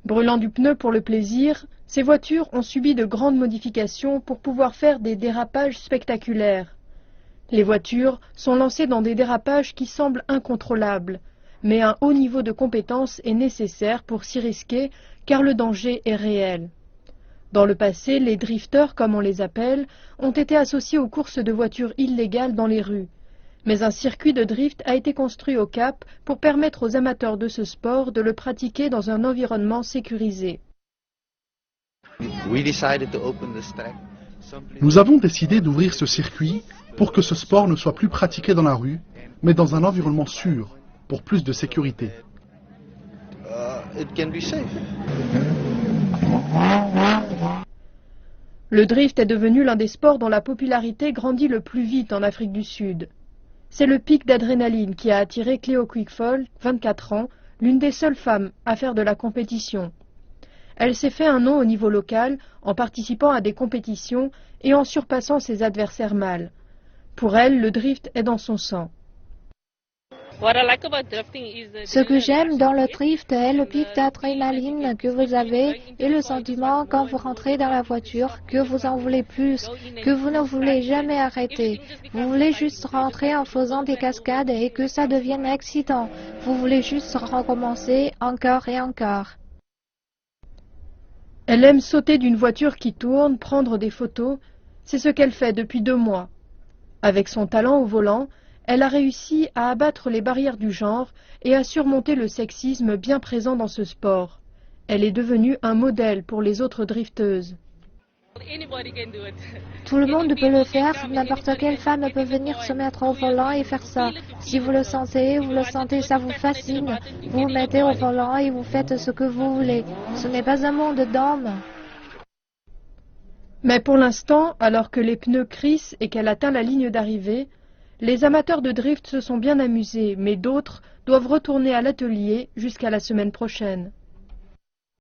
Brûlant du pneu pour le plaisir, ces voitures ont subi de grandes modifications pour pouvoir faire des dérapages spectaculaires. Les voitures sont lancées dans des dérapages qui semblent incontrôlables, mais un haut niveau de compétence est nécessaire pour s'y risquer car le danger est réel. Dans le passé, les drifters, comme on les appelle, ont été associés aux courses de voitures illégales dans les rues. Mais un circuit de drift a été construit au Cap pour permettre aux amateurs de ce sport de le pratiquer dans un environnement sécurisé. Nous avons décidé d'ouvrir ce circuit pour que ce sport ne soit plus pratiqué dans la rue, mais dans un environnement sûr, pour plus de sécurité. Le drift est devenu l'un des sports dont la popularité grandit le plus vite en Afrique du Sud. C'est le pic d'adrénaline qui a attiré Cléo Quickfall, 24 ans, l'une des seules femmes à faire de la compétition. Elle s'est fait un nom au niveau local en participant à des compétitions et en surpassant ses adversaires mâles. Pour elle, le drift est dans son sang. Ce que j'aime dans le drift est le pic d'adrénaline que vous avez et le sentiment quand vous rentrez dans la voiture que vous en voulez plus, que vous ne voulez jamais arrêter. Vous voulez juste rentrer en faisant des cascades et que ça devienne excitant. Vous voulez juste recommencer encore et encore. Elle aime sauter d'une voiture qui tourne, prendre des photos. C'est ce qu'elle fait depuis 2 mois. Avec son talent au volant, elle a réussi à abattre les barrières du genre et à surmonter le sexisme bien présent dans ce sport. Elle est devenue un modèle pour les autres drifteuses. Tout le monde peut le faire, n'importe quelle femme peut venir se mettre au volant et faire ça. Si vous le sentez, ça vous fascine. Vous vous mettez au volant et vous faites ce que vous voulez. Ce n'est pas un monde d'hommes. Mais pour l'instant, alors que les pneus crissent et qu'elle atteint la ligne d'arrivée, les amateurs de drift se sont bien amusés, mais d'autres doivent retourner à l'atelier jusqu'à la semaine prochaine.